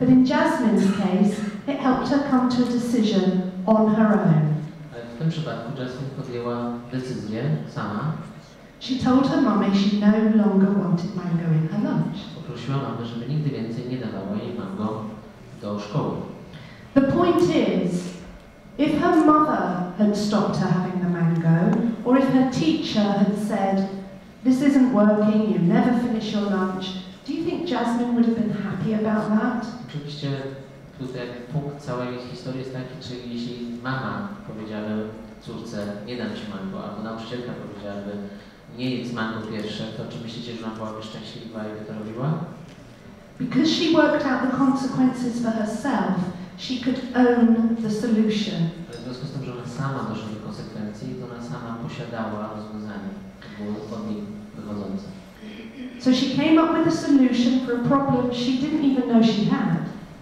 But in Jasmine's case, it helped her come to a decision on her own. Ale w tym przypadku Jasmine podjęła decyzję sama. She told her mummy she no longer wanted mango in her lunch. Poprosiła mamę, żeby nigdy więcej nie dawała jej mango do szkoły. The point is, if her mother had stopped her having the mango, or if her teacher had said, "This isn't working, you never finish your lunch," do you think Jasmine would have been happy about that? Oczywiście tutaj punkt całej historii jest taki, czy jeśli mama powiedziałaby córce, nie dam ci mango, albo nauczycielka powiedziałaby, nie jedz mango pierwsze, to czy myślicie, że ona byłaby szczęśliwa i by to robiła? Because she worked out the consequences for herself, she could own the solution. W związku z tym, że ona sama doszła do konsekwencji, to ona sama posiadała rozwiązanie, to było od niej wychodzące. So she came up with a solution for a problem she didn't even know she had.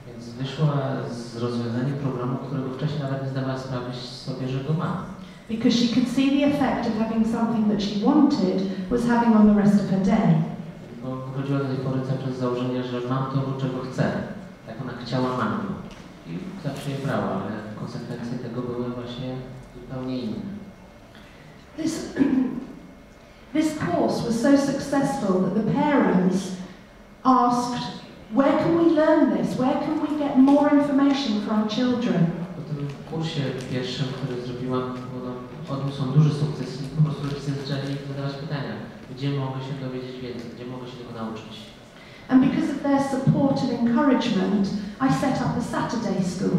Więc wyszła z rozwiązaniem problemu, którego wcześniej nawet nie zdawała sprawy sobie, że go ma. Because she could see the effect of having something that she wanted was having on the rest of her day. Bo wychodziła do tej pory cały czas z założenia, że mam to, czego chcę. Jak ona chciała mango. I zawsze je brała, ale konsekwencje tego były właśnie zupełnie inne. This course was so successful that the parents asked, where can we learn this? Where can we get more information for our children? Po tym kursie pierwszym, który zrobiłam, odniósł on duży sukces i po prostu rodzice zaczęli zadawać pytania, gdzie mogę się dowiedzieć więcej, gdzie mogę się tego nauczyć. And because of their support and encouragement, I set up a Saturday school.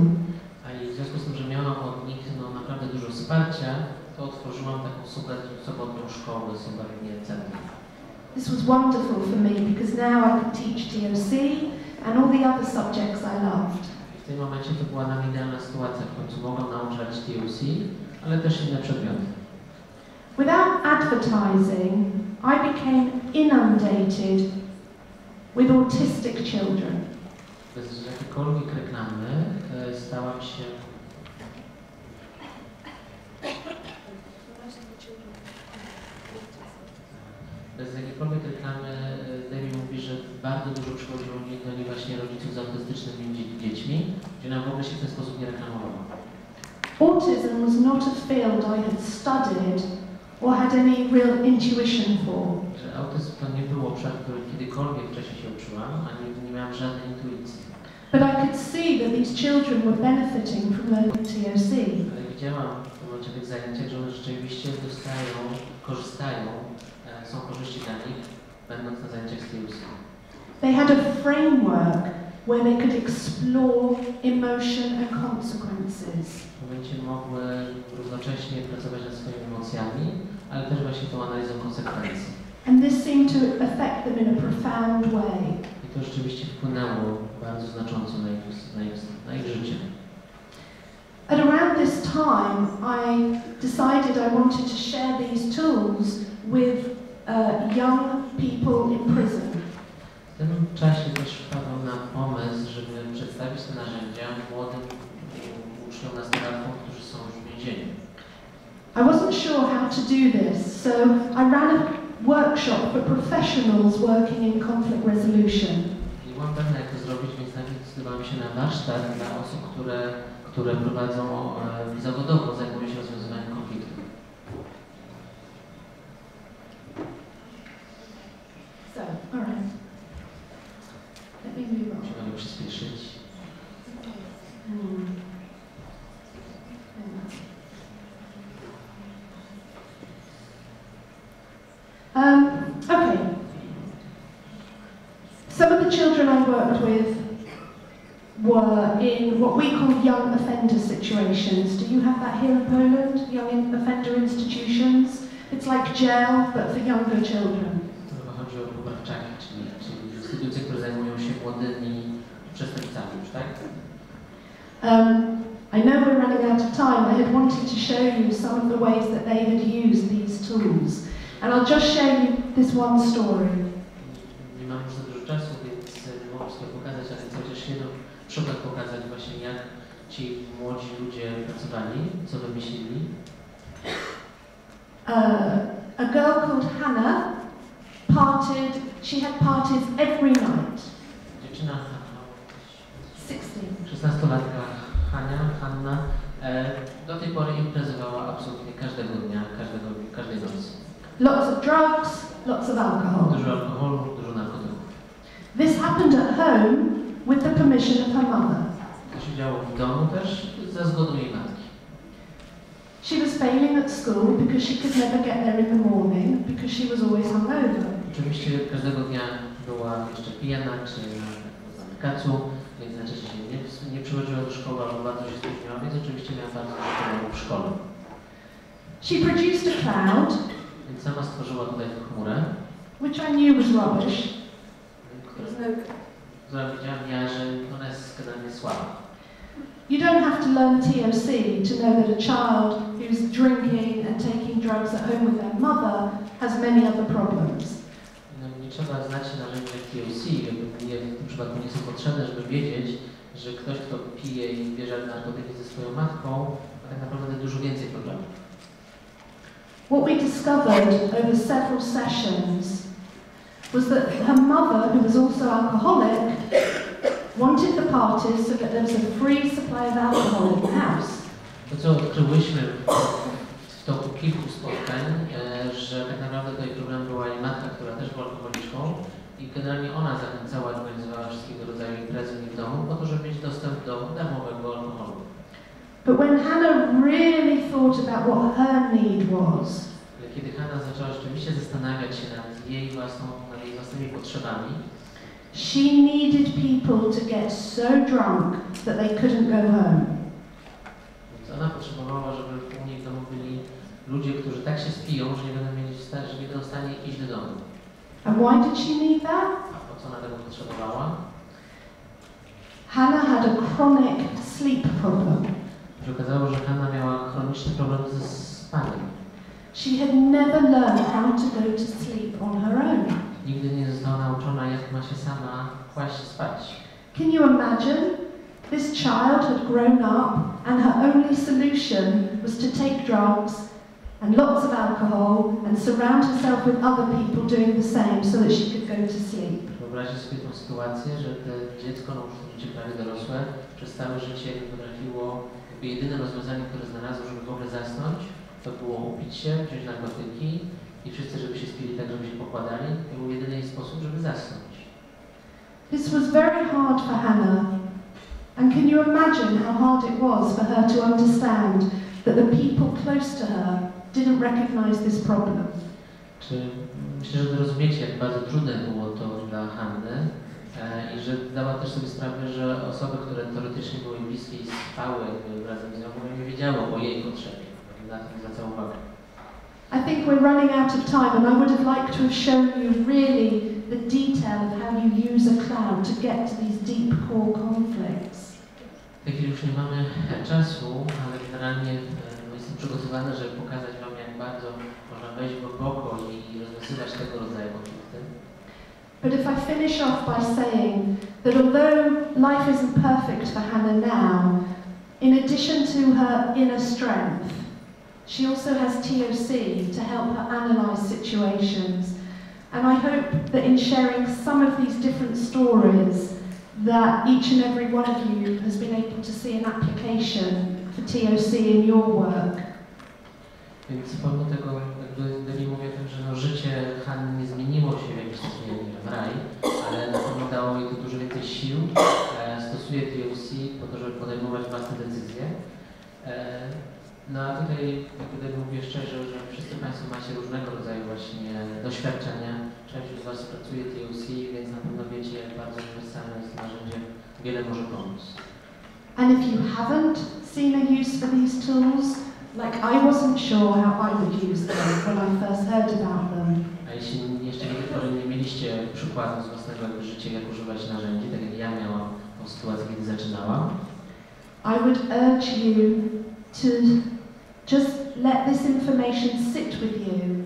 A i w związku z tym, że miałam od nich naprawdę dużo wsparcia, to otworzyłam taką sobotnią szkołę, sobotnie centrum. This was wonderful for me because now I could teach TOC and all the other subjects I loved. W tym momencie to była nam idealna sytuacja, w końcu mogłam nauczać TOC, ale też inne przedmioty. Without advertising, I became inundated with autistic children. Bez jakiejkolwiek reklamy stałam się... Bez jakiejkolwiek reklamy Debi mówi, że bardzo dużo przychodziło do niej właśnie rodziców z autystycznymi dziećmi, gdzie nam w ogóle się w ten sposób nie reklamowała. Autism was not a field I had studied or had any real intuition for. Że autyzm to nie był obszar, który kiedykolwiek wcześniej się uczyłam, a nie miałam żadnej intuicji. But I could see that these children were benefiting from learning TOC. Ale widziałam w momencie tych zajęciach, że one rzeczywiście korzystają, są korzyści dla nich, będąc na zajęciach z TOC. They had a framework where they could explore emotion and consequences. W momencie mogły równocześnie pracować nad swoimi emocjami, ale też właśnie tą analizą konsekwencji. And this seemed to affect them in a profound way. I to rzeczywiście wpłynęło bardzo znacząco na ich życie. At around this time, I decided I wanted to share these tools with young people in prison. W tym czasie też wpadł na pomysł, żeby przedstawić te narzędzia młodym uczniom, nastolatkom, którzy są już w więzieniu. I wasn't sure how to do this, so I ran a workshop for professionals working in conflict resolution. Nie byłam pewna, jak to zrobić, więc najpierw zdecydowałam się na warsztat dla osób, które prowadzą zawodowo, zajmują się rozwiązywaniem konfliktów. So, all right. Let me move on. Musimy przyspieszyć. Okay. Some of the children I worked with were in what we call young offender situations. Do you have that here in Poland? Young offender institutions? It's like jail, but for younger children. Chodzi o poprawczaki, czyli instytucje, które zajmują się młodymi przestępcami, już tak? I know we're running out of time. I had wanted to show you some of the ways that they had used these tools. And I'll just show you this one story. Nie mam już za dużo czasu, więc nie mogę sobie pokazać, ale chcę chociaż jeden przykład pokazać właśnie, jak ci młodzi ludzie pracowali, co wymyślili. A girl called Hannah she had parties every night. Dziewczyna 16-latka Hanna do tej pory imprezowała absolutnie każdego dnia, każdej nocy. Lots of drugs, lots of alcohol. Dużo alkoholu, dużo narkotyków. This happened at home with the permission of her mother. To się działo w domu też za zgodą jej matki. She was failing at school because she could never get there in the morning because she was always hungover. Oczywiście każdego dnia była jeszcze pijana czy na kacu, więc najczęściej się nie przychodziła do szkoły albo bardzo się spóźniała, więc oczywiście miała bardzo dużo problemów w szkole. She produced a cloud, Więc sama stworzyła tutaj chmurę, which I knew was rubbish. która widziałam ja, że ona jest generalnie słaba. You don't have to learn TOC to know that a child who's drinking and taking drugs at home with their mother has many other problems. No, nie trzeba znać narzędzia TOC, w tym przypadku nie są potrzebne, żeby wiedzieć, że ktoś, kto pije i bierze narkotyki ze swoją matką, ma tak naprawdę dużo więcej problemów. What we discovered over several sessions was that her mother, who was also alcoholic, wanted the parties so that there was a free supply of alcohol in the house. To, co odkryłyśmy w toku kilku spotkań, że tak naprawdę tutaj problem była jej matka, która też była alkoholiczką i generalnie ona zachęcała, organizowała wszystkiego rodzaju imprezy w domu po to, żeby mieć dostęp do darmowego alkoholu. But when Hannah really thought about what her need was, Ale kiedy Hanna zaczęła rzeczywiście zastanawiać się nad jej własnymi potrzebami, she needed people to get so drunk that they couldn't go home. więc ona potrzebowała, żeby u niej w domu byli ludzie, którzy tak się spiją, że nie będą w stanie iść do domu. And why did she need that? A po co ona tego potrzebowała? Hannah had a chronic sleep problem. Się okazało, że Hanna miała chroniczny problem ze spaniem. She had never learned how to go to sleep on her own. Nigdy nie została nauczona, jak ma się sama kłaść spać. Can you imagine? This child had grown up and her only solution was to take drugs and lots of alcohol and surround herself with other people doing the same so that she could go to sleep. Wyobraźcie sobie tą sytuację, że to dziecko, no już życie prawie dorosłe, przez całe życie nie potrafiło, jedyne rozwiązanie, które znalazło, żeby w ogóle zasnąć, to było upić się, wziąć narkotyki i wszyscy, żeby się spili tak, żeby się pokładali. To był jedyny jej sposób, żeby zasnąć. This was very hard for Hannah. And can you imagine how hard it was for her to understand that the people close to her didn't recognize this problem? Myślę, że rozumiecie, jak bardzo trudne było to dla Hanny i że dała też sobie sprawę, że osoby, które teoretycznie były bliskie i spały razem z nią, nie wiedziały o jej potrzebie. Na to zwracała uwagę. I think we're running out of time and I would have liked to have shown you really the detail of how you use a cloud to get to these deep core conflicts. W tej chwili już nie mamy czasu, ale generalnie jestem przygotowany, żeby pokazać Wam, jak bardzo można wejść głęboko i rozwiązywać tego rodzaju konflikty. But if I finish off by saying that although life isn't perfect for Hannah now, in addition to her inner strength, she also has TOC to help her analyze situations. And I hope that in sharing some of these different stories, that each and every one of you has been able to see an application for TOC in your work. Więc pomimo tego, jakby Debi mówi o tym, że no, życie Hanny nie zmieniło się w jakiś sposób w raj, ale na pewno dało jej to dużo więcej sił, stosuje TOC po to, żeby podejmować własne decyzje. No a tutaj, jak Debi mówię szczerze, że wszyscy Państwo macie różnego rodzaju właśnie doświadczenia. Część z Was pracuje TOC, więc na pewno wiecie, jak bardzo uniwersalne jest to narzędzie, wiele może pomóc. And if you haven't seen a use for these tools, like I wasn't sure how I would use them when I first heard about them. A jeśli jeszcze do tej pory nie mieliście przykładu z własnego życia, jak używać narzędzi, tak jak ja miałam tą sytuację, kiedy zaczynałam, I would urge you to just let this information sit with you.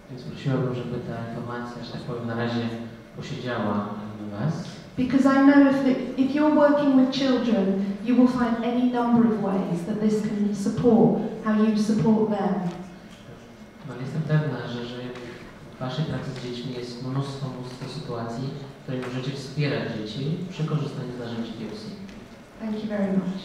Więc prosiłabym, żeby ta informacja, że tak powiem, na razie posiedziała w Was. Because I know if you're working with children, you will find any number of ways that this can support how you support them. No, jestem pewna, że w Waszej pracy z dziećmi jest mnóstwo sytuacji, w których możecie wspierać dzieci przy korzystaniu z narzędzi TOC. Thank you very much.